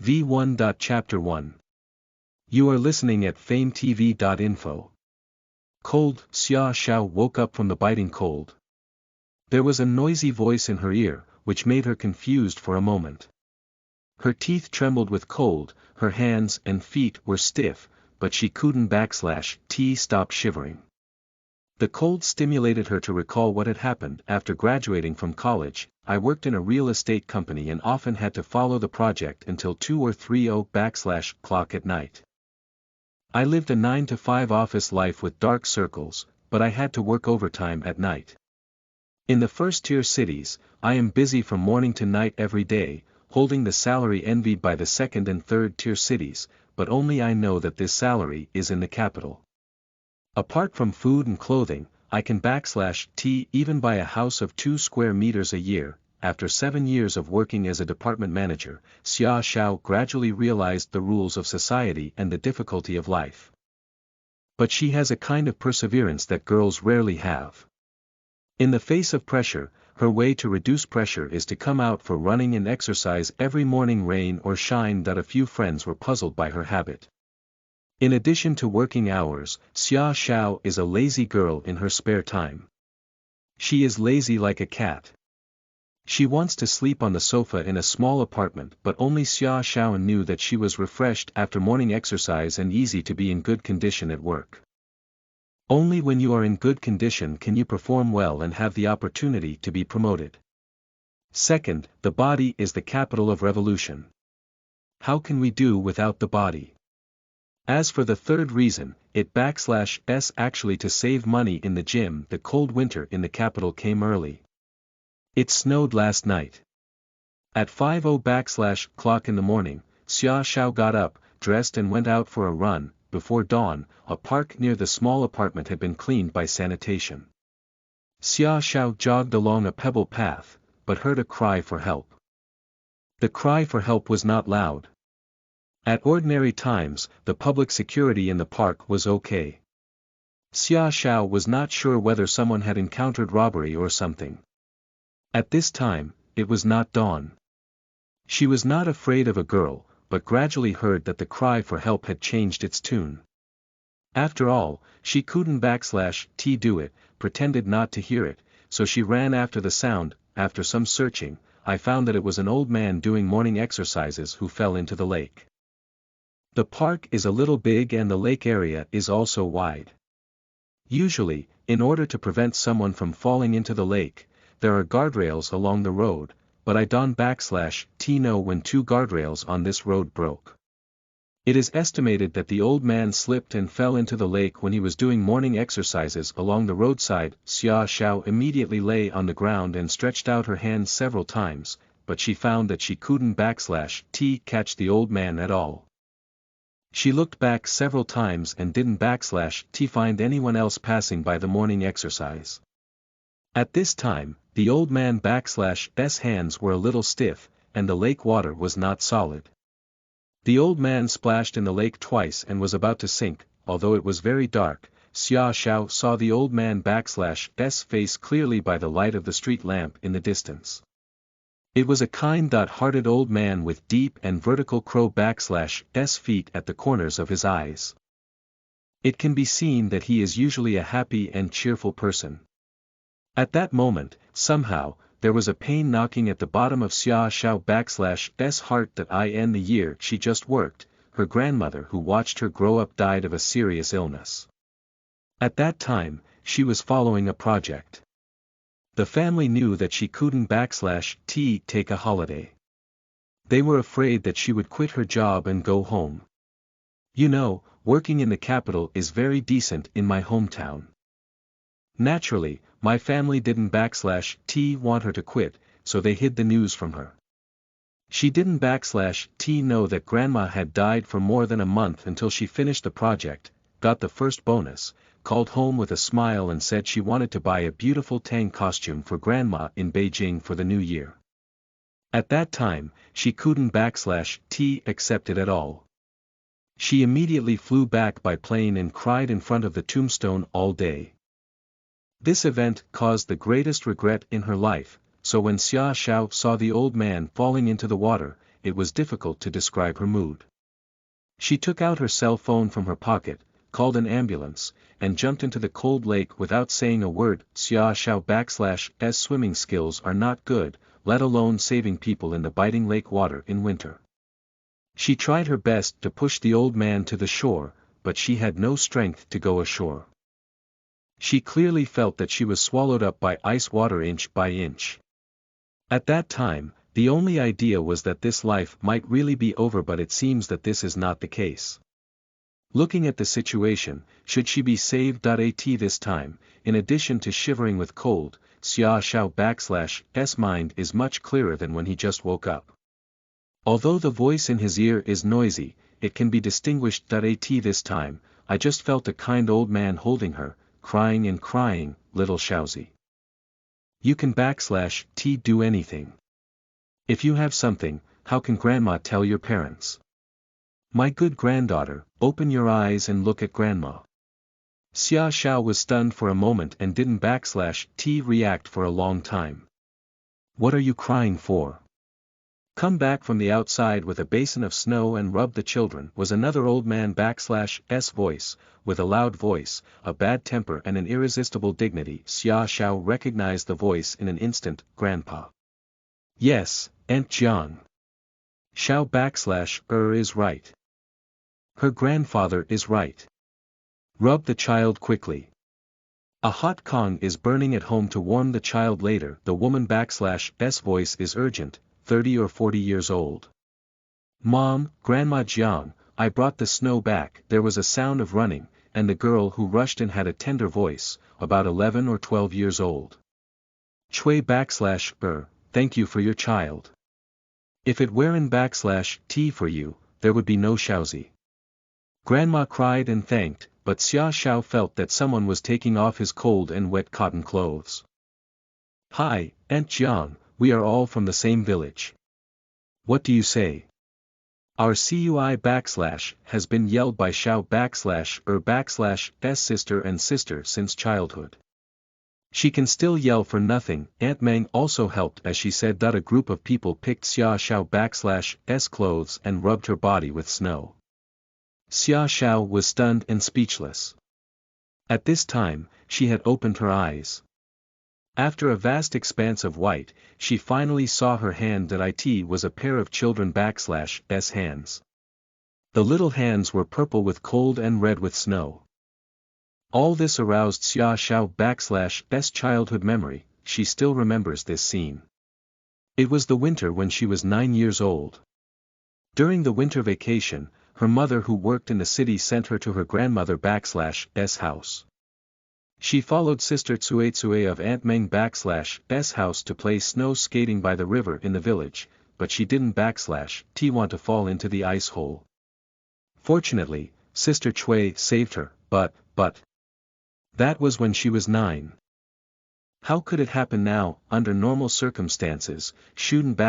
V1. Chapter 1. You are listening at FameTV.info. Cold. Xia Xiao woke up from the biting cold. There was a noisy voice in her ear, which made her confused for a moment. Her teeth trembled with cold, her hands and feet were stiff, but she couldn't stop shivering. The cold stimulated her to recall what had happened. After graduating from college, I worked in a real estate company and often had to follow the project until 2 or 3 o'clock at night. I lived a 9-to-5 office life with dark circles, but I had to work overtime at night. In the first-tier cities, I am busy from morning to night every day, holding the salary envied by the second and third-tier cities, but only I know that this salary is in the capital. Apart from food and clothing, I can even buy a house of 2 square meters a year. After 7 years of working as a department manager, Xia Xiao gradually realized the rules of society and the difficulty of life. But she has a kind of perseverance that girls rarely have. In the face of pressure, her way to reduce pressure is to come out for running and exercise every morning, rain or shine. A few friends were puzzled by her habit. In addition to working hours, Xia Xiao is a lazy girl in her spare time. She is lazy like a cat. She wants to sleep on the sofa in a small apartment, but only Xia Xiao knew that she was refreshed after morning exercise and easy to be in good condition at work. Only when you are in good condition can you perform well and have the opportunity to be promoted. Second, the body is the capital of revolution. How can we do without the body? As for the third reason, actually to save money in the gym. The cold winter in the capital came early. It snowed last night. At 5 o'clock in the morning, Xia Xiao got up, dressed and went out for a run. Before dawn, a park near the small apartment had been cleaned by sanitation. Xia Xiao jogged along a pebble path, but heard a cry for help. The cry for help was not loud. At ordinary times, the public security in the park was okay. Xia Xiao was not sure whether someone had encountered robbery or something. At this time, it was not dawn. She was not afraid of a girl, but gradually heard that the cry for help had changed its tune. After all, she couldn't do it, pretended not to hear it, so she ran after the sound. After some searching, I found that it was an old man doing morning exercises who fell into the lake. The park is a little big and the lake area is also wide. Usually, in order to prevent someone from falling into the lake, there are guardrails along the road, but I don't know when 2 guardrails on this road broke. It is estimated that the old man slipped and fell into the lake when he was doing morning exercises along the roadside. Xia Xiao immediately lay on the ground and stretched out her hands several times, but she found that she couldn't catch the old man at all. She looked back several times and didn't find anyone else passing by the morning exercise. At this time, the old man hands were a little stiff, and the lake water was not solid. The old man splashed in the lake twice and was about to sink. Although it was very dark, Xia Xiao saw the old man face clearly by the light of the street lamp in the distance. It was a kind-hearted old man with deep and vertical crow feet at the corners of his eyes. It can be seen that he is usually a happy and cheerful person. At that moment, somehow, there was a pain knocking at the bottom of Xia Xiao heart. In the year she just worked, her grandmother who watched her grow up died of a serious illness. At that time, she was following a project. The family knew that she couldn't take a holiday. They were afraid that she would quit her job and go home. You know, working in the capital is very decent in my hometown. Naturally, my family didn't want her to quit, so they hid the news from her. She didn't know that grandma had died for more than a month until she finished the project, got the first bonus, called home with a smile and said she wanted to buy a beautiful Tang costume for grandma in Beijing for the new year. At that time, she couldn't accept it at all. She immediately flew back by plane and cried in front of the tombstone all day. This event caused the greatest regret in her life, so when Xia Xiao saw the old man falling into the water, it was difficult to describe her mood. She took out her cell phone from her pocket, called an ambulance, and jumped into the cold lake without saying a word. Xia Xiao / swimming skills are not good, let alone saving people in the biting lake water in winter. She tried her best to push the old man to the shore, but she had no strength to go ashore. She clearly felt that she was swallowed up by ice water inch by inch. At that time, the only idea was that this life might really be over, but it seems that this is not the case. Looking at the situation, should she be saved? This time, in addition to shivering with cold, Xia Xiao / mind is much clearer than when he just woke up. Although the voice in his ear is noisy, it can be distinguished. This time, I just felt a kind old man holding her, crying and crying, little Xiaozi. You can / do anything. If you have something, how can grandma tell your parents? My good granddaughter, open your eyes and look at grandma. Xia Xiao was stunned for a moment and didn't / react for a long time. What are you crying for? Come back from the outside with a basin of snow and rub the children, was another old man / voice, with a loud voice, a bad temper and an irresistible dignity. Xia Xiao recognized the voice in an instant. Grandpa. Yes, Aunt Jiang. Xiao / is right. Her grandfather is right. Rub the child quickly. A hot Kong is burning at home to warm the child later. The woman / voice is urgent, 30 or 40 years old. Mom, Grandma Jiang, I brought the snow back. There was a sound of running, and the girl who rushed in had a tender voice, about 11 or 12 years old. Chui / thank you for your child. If it weren't / for you, there would be no Xiaozi. Grandma cried and thanked, but Xia Xiao felt that someone was taking off his cold and wet cotton clothes. Hi, Aunt Jiang, we are all from the same village. What do you say? Our CUI / has been yelled by Xiao / sister and sister since childhood. She can still yell for nothing. Aunt Meng also helped as she said that a group of people picked Xia Xiao / clothes and rubbed her body with snow. Xia Xiao was stunned and speechless. At this time, she had opened her eyes. After a vast expanse of white, she finally saw her hand. It was a pair of children / hands. The little hands were purple with cold and red with snow. All this aroused Xia Xiao / childhood memory. She still remembers this scene. It was the winter when she was 9 years old. During the winter vacation, her mother who worked in the city sent her to her grandmother / house. She followed Sister Tsue of Aunt Meng / house to play snow skating by the river in the village, but she didn't / want to fall into the ice hole. Fortunately, Sister Chui saved her, but that was when she was 9. How could it happen now? Under normal circumstances, shouldn't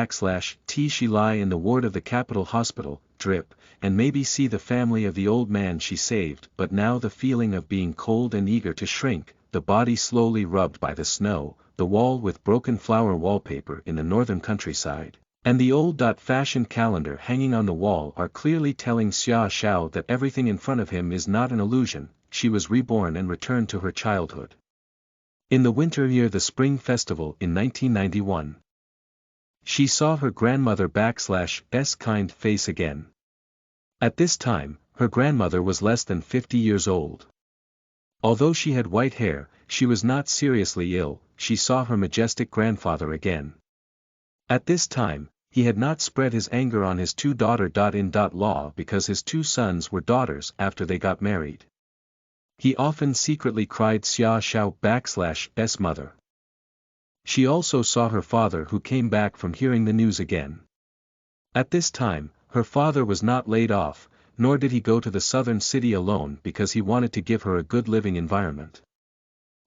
she lie in the ward of the capital hospital, drip, and maybe see the family of the old man she saved, but now the feeling of being cold and eager to shrink, the body slowly rubbed by the snow, the wall with broken flower wallpaper in the northern countryside, and the old-fashioned calendar hanging on the wall are clearly telling Xia Xiao that everything in front of him is not an illusion. She was reborn and returned to her childhood. In the winter near the Spring Festival in 1991. She saw her grandmother / kind face again. At this time, her grandmother was less than 50 years old. Although she had white hair, she was not seriously ill. She saw her majestic grandfather again. At this time, he had not spread his anger on his two daughters-in-law because his two sons were daughters after they got married. He often secretly cried Xia Xiao / mother. She also saw her father who came back from hearing the news again. At this time, her father was not laid off, nor did he go to the southern city alone because he wanted to give her a good living environment.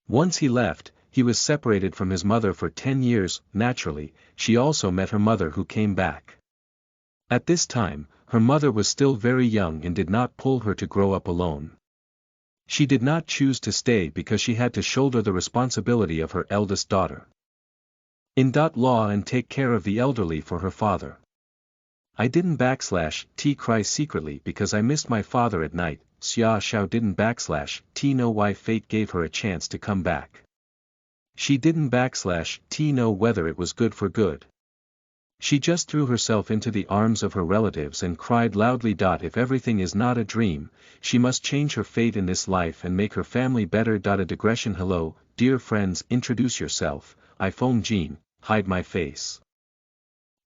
Once he left, he was separated from his mother for 10 years. Naturally, she also met her mother who came back. At this time, her mother was still very young and did not pull her to grow up alone. She did not choose to stay because she had to shoulder the responsibility of her eldest daughter. In law and take care of the elderly for her father. I didn't /t cry secretly because I missed my father at night. Xia Xiao didn't /t know why fate gave her a chance to come back. She didn't /t know whether it was good for good. She just threw herself into the arms of her relatives and cried loudly. If everything is not a dream, she must change her fate in this life and make her family better. A digression. Hello, dear friends, introduce yourself. iPhone Gene, hide my face.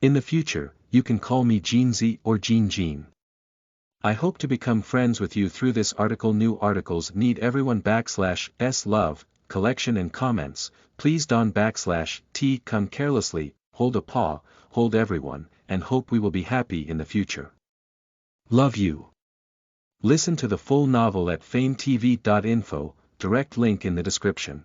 In the future, you can call me Gene Z or Gene. I hope to become friends with you through this article. New articles need everyone /s love, collection and comments. Please don't /t come carelessly, hold a paw, hold everyone, and hope we will be happy in the future. Love you. Listen to the full novel at FameTV.info, direct link in the description.